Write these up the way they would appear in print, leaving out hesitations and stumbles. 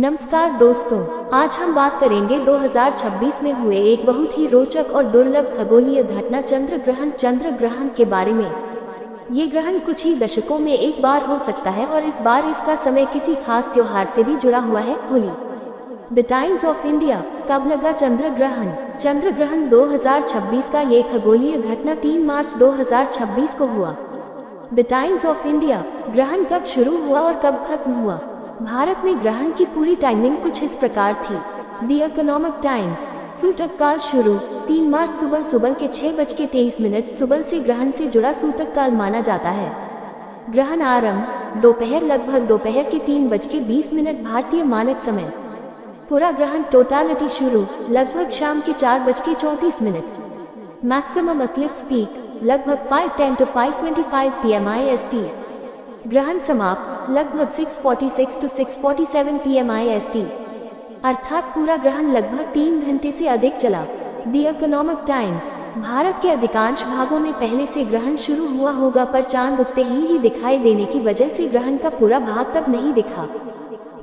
नमस्कार दोस्तों, आज हम बात करेंगे 2026 में हुए एक बहुत ही रोचक और दुर्लभ खगोलीय घटना चंद्र ग्रहण के बारे में। ये ग्रहण कुछ ही दशकों में एक बार हो सकता है और इस बार इसका समय किसी खास त्योहार से भी जुड़ा हुआ है, Holi. The Times of India. कब लगा चंद्र ग्रहण? चंद्र ग्रहण 2026 का ये खगोलीय घटना 3 मार्च 2026 को हुआ। The Times of India. ग्रहण कब शुरू हुआ और कब खत्म हुआ? भारत में ग्रहण की पूरी टाइमिंग कुछ इस प्रकार थी। The economic times. सूतक काल शुरू 3 मार्च सुबह के 6:23 सुबह से ग्रहण से जुड़ा सूतक काल माना जाता है। ग्रहण आरंभ दोपहर लगभग दोपहर के 3:20 भारतीय मानक समय। पूरा ग्रहण टोटालिटी शुरू लगभग शाम के 4:34। मैक्सिमम एक्लिप्स पीक लगभग 5:10 to 5:25 PM IST। ग्रहण समाप्त लगभग 6:46 to 6:47 PM IST, अर्थात पूरा ग्रहण लगभग 3 घंटे से अधिक चला। The economic times. भारत के अधिकांश भागों में पहले से ग्रहण शुरू हुआ होगा, पर चांद उगते ही दिखाई देने की वजह से ग्रहण का पूरा भाग तक नहीं दिखा।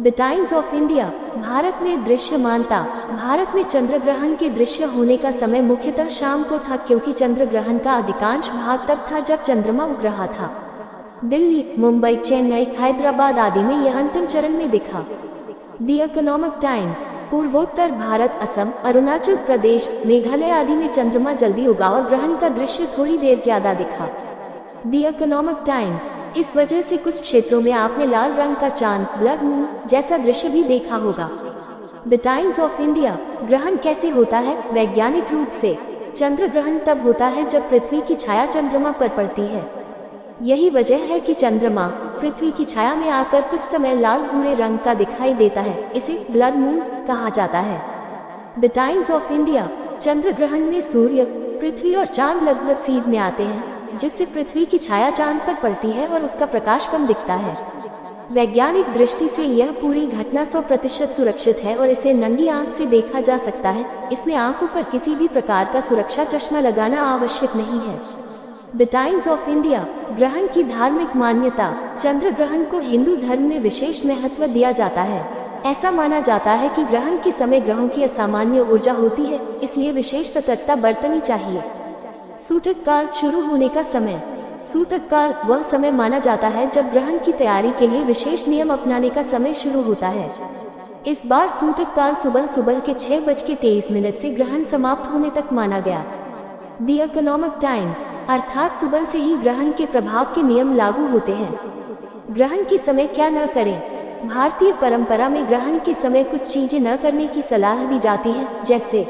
The Times of India. Bharat में दृश्यमानता। भारत में चंद्र ग्रहण के दृश्य होने का समय मुख्यतः शाम को था, क्योंकि चंद्र ग्रहण का अधिकांश भाग तब था जब चंद्रमा उग रहा था। दिल्ली, मुंबई, चेन्नई, हैदराबाद आदि में यह अंतिम चरण में दिखा। The economic times. पूर्वोत्तर भारत, असम, अरुणाचल प्रदेश, मेघालय आदि में चंद्रमा जल्दी उगा और ग्रहण का दृश्य थोड़ी देर ज्यादा दिखा। The economic times. इस वजह से कुछ क्षेत्रों में आपने लाल रंग का चांद, ब्लड मून जैसा दृश्य भी देखा होगा। The Times of India. ग्रहण कैसे होता है? वैज्ञानिक रूप से चंद्र ग्रहण तब होता है जब पृथ्वी की छाया चंद्रमा पर पड़ती है। यही वजह है कि चंद्रमा पृथ्वी की छाया में आकर कुछ समय लाल भूरे रंग का दिखाई देता है। इसे ब्लड मून कहा जाता है। The Times of India. चंद्र ग्रहण में सूर्य, पृथ्वी और चांद लगभग सीध में आते हैं, जिससे पृथ्वी की छाया चांद पर पड़ती है और उसका प्रकाश कम दिखता है। वैज्ञानिक दृष्टि से यह पूरी घटना 100% सुरक्षित है और इसे नंगी आंख से देखा जा सकता है। इसमें आंखों पर किसी भी प्रकार का सुरक्षा चश्मा लगाना आवश्यक नहीं है। The Times of India. ग्रहण की धार्मिक मान्यता। चंद्र ग्रहण को हिंदू धर्म में विशेष महत्व दिया जाता है। ऐसा माना जाता है कि ग्रहण के समय ग्रहों की असामान्य ऊर्जा होती है, इसलिए विशेष सतर्कता बरतनी चाहिए। सूतक काल शुरू होने का समय। सूतक काल वह समय माना जाता है जब ग्रहण की तैयारी के लिए विशेष नियम अपनाने का समय शुरू होता है। इस बार सूतक काल सुबह के 6:23 से ग्रहण समाप्त होने तक माना गया। The economic times. अर्थात सुबह से ही ग्रहण के प्रभाव के नियम लागू होते हैं। ग्रहण के समय क्या न करें? भारतीय परंपरा में ग्रहण के समय कुछ चीजें न करने की सलाह दी जाती है, जैसे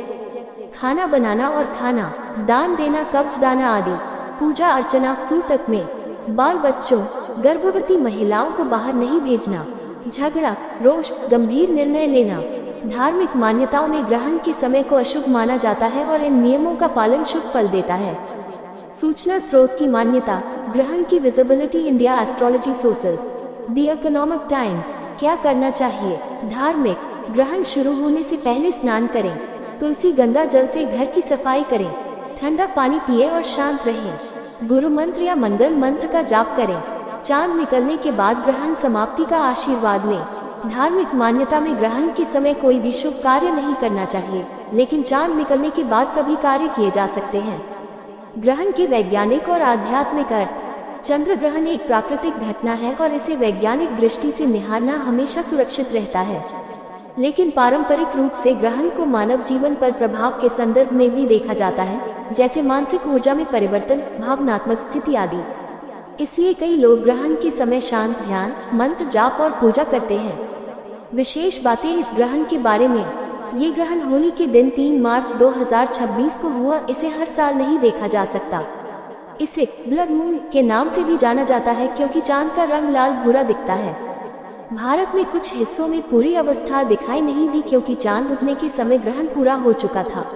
खाना बनाना और खाना, दान देना, कब्जदाना आदि। पूजा अर्चना। सूतक में बाल बच्चों, गर्भवती महिलाओं को बाहर नहीं भेजना। झगड़ा, रोष, गंभीर निर्णय लेना। धार्मिक मान्यताओं में ग्रहण के समय को अशुभ माना जाता है और इन नियमों का पालन शुभ फल देता है। सूचना स्रोत की मान्यता। ग्रहण की visibility, India astrology sources. The economic times. क्या करना चाहिए? धार्मिक। ग्रहण शुरू होने से पहले स्नान करें। तुलसी गंगा जल से घर की सफाई करें। ठंडा पानी पिए और शांत रहें। गुरु मंत्र या मंगल मंत्र का जाप करें। चांद निकलने के बाद ग्रहण समाप्ति का आशीर्वाद लें। धार्मिक मान्यता में ग्रहण के समय कोई भी शुभ कार्य नहीं करना चाहिए, लेकिन चांद निकलने के बाद सभी कार्य किए जा सकते हैं। ग्रहण के वैज्ञानिक और आध्यात्मिक अर्थ। चंद्र ग्रहण एक प्राकृतिक घटना है और इसे वैज्ञानिक दृष्टि से निहारना हमेशा सुरक्षित रहता है, लेकिन पारंपरिक रूप से ग्रहण को मानव जीवन पर प्रभाव के संदर्भ में भी देखा जाता है, जैसे मानसिक ऊर्जा में परिवर्तन, भावनात्मक स्थिति आदि। इसलिए कई लोग ग्रहण के समय शांत ध्यान, मंत्र जाप और पूजा करते हैं। विशेष बातें इस ग्रहण के बारे में। ये ग्रहण होली के दिन 3 मार्च 2026 को हुआ। इसे हर साल नहीं देखा जा सकता। इसे ब्लड मून के नाम से भी जाना जाता है, क्योंकि चांद का रंग लाल भूरा दिखता है। भारत में कुछ हिस्सों में पूरी अवस्था दिखाई नहीं दी, क्योंकि चांद उगने के समय ग्रहण पूरा हो चुका था।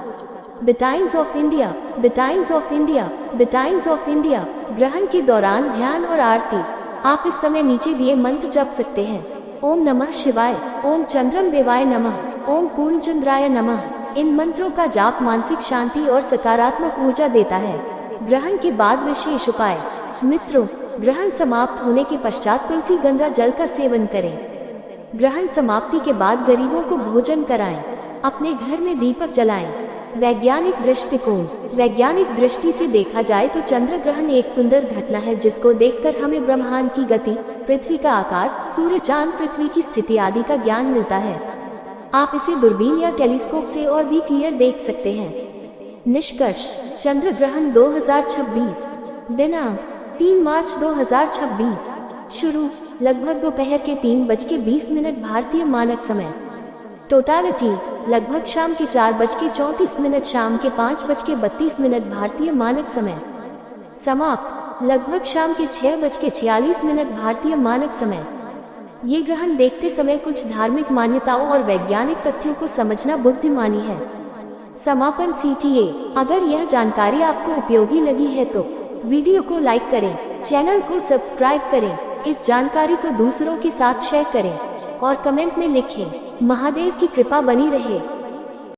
The Times of India. The Times of India. The Times of India. ग्रहण के दौरान ध्यान और आरती। आप इस समय नीचे दिए मंत्र जप सकते हैं। ओम नमः शिवाय, ओम चंद्रम देवाय नमः, ओम पूर्णचंद्राय नमः। इन मंत्रों का जाप मानसिक शांति और सकारात्मक ऊर्जा देता है। ग्रहण के बाद विशेष उपाय। मित्रों, ग्रहण समाप्त होने के पश्चात तुलसी गंगा जल का सेवन करें। ग्रहण समाप्ति के बाद गरीबों को भोजन कराएं। अपने घर में दीपक जलाएं। वैज्ञानिक दृष्टिकोण। वैज्ञानिक दृष्टि से देखा जाए तो चंद्र ग्रहण एक सुंदर घटना है जिसको देखकर हमें ब्रह्मांड की गति, पृथ्वी का आकार, सूर्य, चांद, पृथ्वी की स्थिति आदि का ज्ञान मिलता है। आप इसे दूरबीन या टेलीस्कोप से और भी क्लियर देख सकते हैं। निष्कर्ष। चंद्र ग्रहण 2026। दिनांक 3 मार्च 2026। शुरू लगभग दोपहर के 3:20 भारतीय मानक समय। टोटालिटी लगभग शाम के 4:34, शाम के 5:32 भारतीय मानक समय। समाप्त लगभग शाम के 6:46 भारतीय मानक समय। ये ग्रहण देखते समय कुछ धार्मिक मान्यताओं और वैज्ञानिक तथ्यों को समझना बुद्धिमानी है। समापन CTA। अगर यह जानकारी आपको उपयोगी लगी है तो वीडियो को लाइक करें, चैनल को सब्सक्राइब करें, इस जानकारी को दूसरों के साथ शेयर करें और कमेंट में लिखें। महादेव की कृपा बनी रहे।